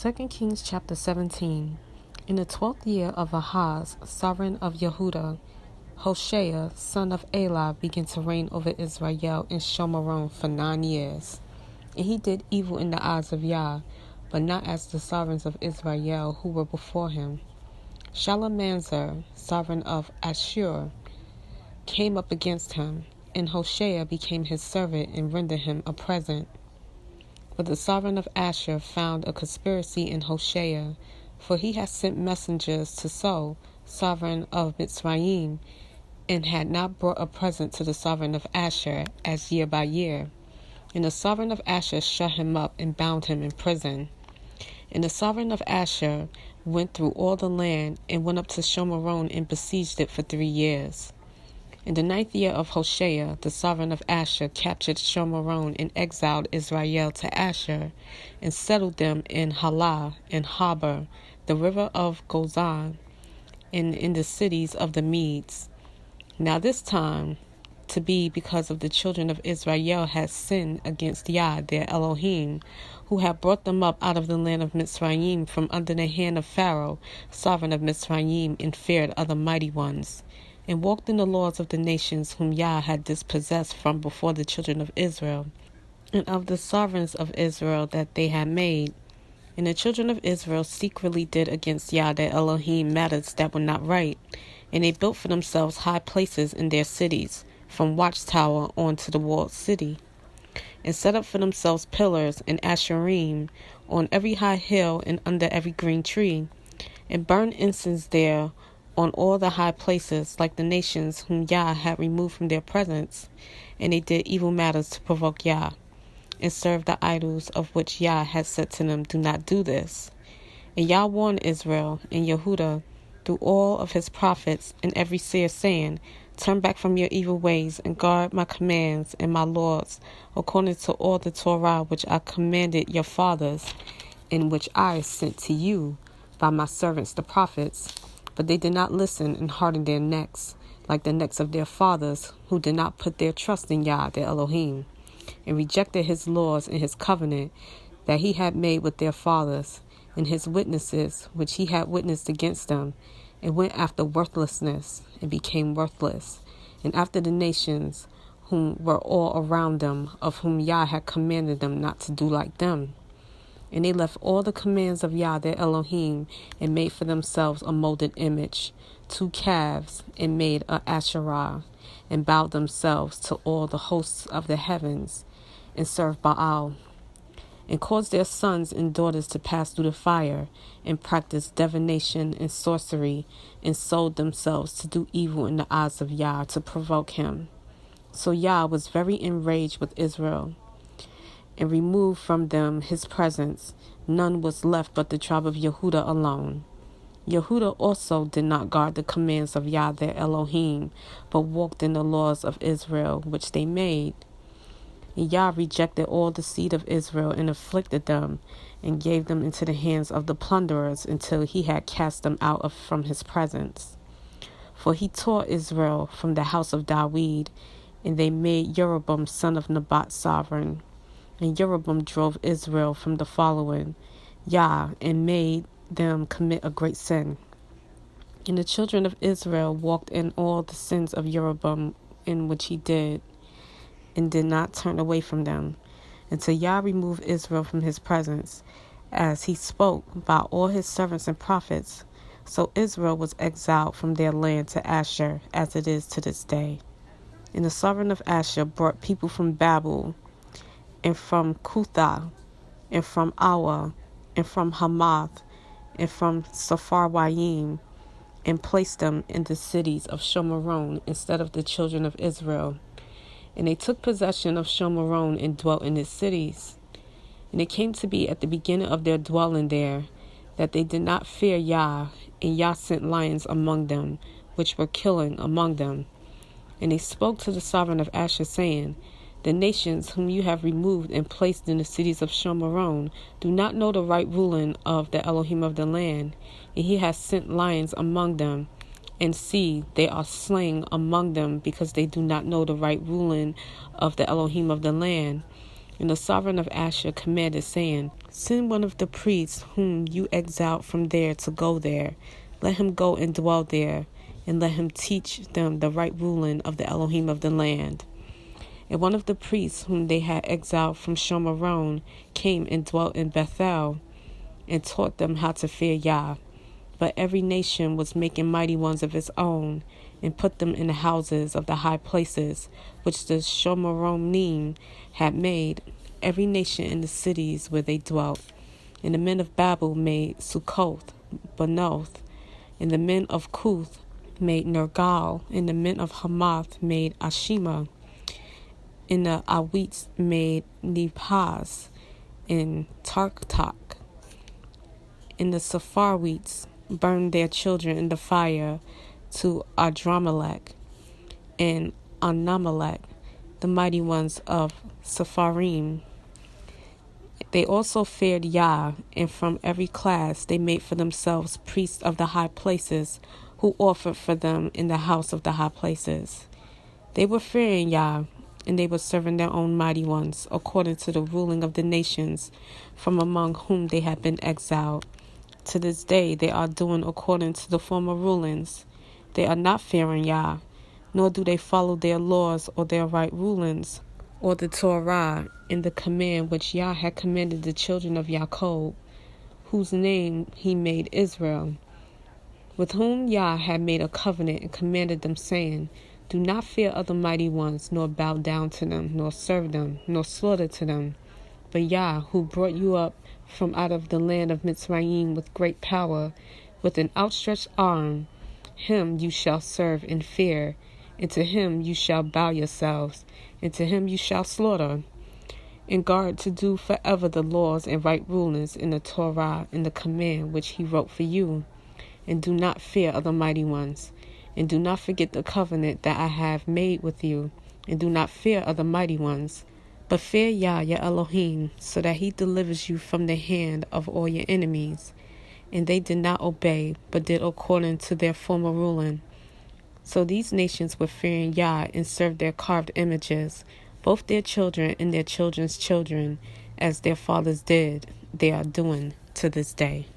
2 Kings chapter 17. In the 12th year of Ahaz, sovereign of Yehuda, Hoshea, son of Elah, began to reign over Israel in Shomeron for 9 years. And he did evil in the eyes of Yah, but not as the sovereigns of Israel who were before him. Shalmaneser, sovereign of Ashur, came up against him, and Hoshea became his servant and rendered him a present. But the sovereign of Ashur found a conspiracy in Hoshea, for he had sent messengers to So, sovereign of Mitzrayim, and had not brought a present to the sovereign of Ashur, as year by year. And the sovereign of Ashur shut him up and bound him in prison. And the sovereign of Ashur went through all the land, and went up to Shomeron and besieged it for 3 years. In the 9th year of Hoshea, the sovereign of Ashur captured Shomeron and exiled Israel to Ashur, and settled them in Halah and Habor, the river of Gozan, and in the cities of the Medes. Now this time to be because of the children of Israel had sinned against Yah, their Elohim, who had brought them up out of the land of Mitzrayim from under the hand of Pharaoh, sovereign of Mitzrayim, and feared other mighty ones, and walked in the laws of the nations whom Yah had dispossessed from before the children of Israel, and of the sovereigns of Israel that they had made. And the children of Israel secretly did against Yah their Elohim matters that were not right, and they built for themselves high places in their cities, from watchtower on to the walled city, and set up for themselves pillars and asherim on every high hill and under every green tree, and burned incense there on all the high places, like the nations whom Yah had removed from their presence. And they did evil matters to provoke Yah, and served the idols of which Yah had said to them, "Do not do this." And Yah warned Israel and Yehuda through all of his prophets and every seer, saying, "Turn back from your evil ways, and guard my commands and my laws, according to all the Torah which I commanded your fathers, and which I sent to you by my servants the prophets." But they did not listen, and hardened their necks, like the necks of their fathers, who did not put their trust in Yah, their Elohim, and rejected his laws and his covenant that he had made with their fathers, and his witnesses which he had witnessed against them, and went after worthlessness, and became worthless, and after the nations whom were all around them, of whom Yah had commanded them not to do like them. And they left all the commands of Yah their Elohim, and made for themselves a molded image, 2 calves, and made a Asherah, and bowed themselves to all the hosts of the heavens, and served Baal, and caused their sons and daughters to pass through the fire, and practiced divination and sorcery, and sold themselves to do evil in the eyes of Yah, to provoke him. So Yah was very enraged with Israel, and removed from them his presence. None was left but the tribe of Yehuda alone. Yehuda also did not guard the commands of Yah their Elohim, but walked in the laws of Israel which they made. And Yah rejected all the seed of Israel, and afflicted them, and gave them into the hands of the plunderers, until he had cast them out from his presence. For he tore Israel from the house of David, and they made Jeroboam son of Nebat sovereign. And Jeroboam drove Israel from the following Yah, and made them commit a great sin. And the children of Israel walked in all the sins of Jeroboam, in which he did, and did not turn away from them, until Yah removed Israel from his presence, as he spoke by all his servants and prophets. So Israel was exiled from their land to Ashur, as it is to this day. And the sovereign of Ashur brought people from Babel, and from Cutha, and from Awa, and from Hamath, and from Sepharwaim, and placed them in the cities of Shomeron instead of the children of Israel. And they took possession of Shomeron, and dwelt in its cities. And it came to be at the beginning of their dwelling there, that they did not fear Yah, and Yah sent lions among them, which were killing among them. And they spoke to the sovereign of Ashur, saying, "The nations whom you have removed and placed in the cities of Shomeron do not know the right ruling of the Elohim of the land, and he has sent lions among them. And see, they are slain among them, because they do not know the right ruling of the Elohim of the land. And the sovereign of Asher commanded, saying, Send one of the priests whom you exiled from there to go there. Let him go and dwell there, and let him teach them the right ruling of the Elohim of the land. And one of the priests whom they had exiled from Shomaron came and dwelt in Bethel, and taught them how to fear Yah. But every nation was making mighty ones of its own, and put them in the houses of the high places, which the Shomaronim had made, every nation in the cities where they dwelt. And the men of Babel made Sukkoth, Benoth, and the men of Cuth made Nergal, and the men of Hamath made Ashima, and the Awites made Nipaz, and Tartak, and the Sepharwites burned their children in the fire to Adramelech and Anamelech, the mighty ones of Sepharim. They also feared Yah, and from every class they made for themselves priests of the high places, who offered for them in the house of the high places. They were fearing Yah, and they were serving their own mighty ones, according to the ruling of the nations from among whom they had been exiled. To this day they are doing according to the former rulings. They are not fearing Yah, nor do they follow their laws or their right rulings, or the Torah, in the command which Yah had commanded the children of Jacob, whose name he made Israel, with whom Yah had made a covenant and commanded them, saying, Do not fear other mighty ones, nor bow down to them, nor serve them, nor slaughter to them. But Yah, who brought you up from out of the land of Mitzrayim with great power, with an outstretched arm, him you shall serve in fear, and to him you shall bow yourselves, and to him you shall slaughter. And guard to do forever the laws and right rulings in the Torah and the command which he wrote for you. And do not fear other mighty ones, and do not forget the covenant that I have made with you, and do not fear other mighty ones. But fear Yah, your Elohim, so that he delivers you from the hand of all your enemies. And they did not obey, but did according to their former ruling. So these nations were fearing Yah and served their carved images, both their children and their children's children, as their fathers did, they are doing to this day.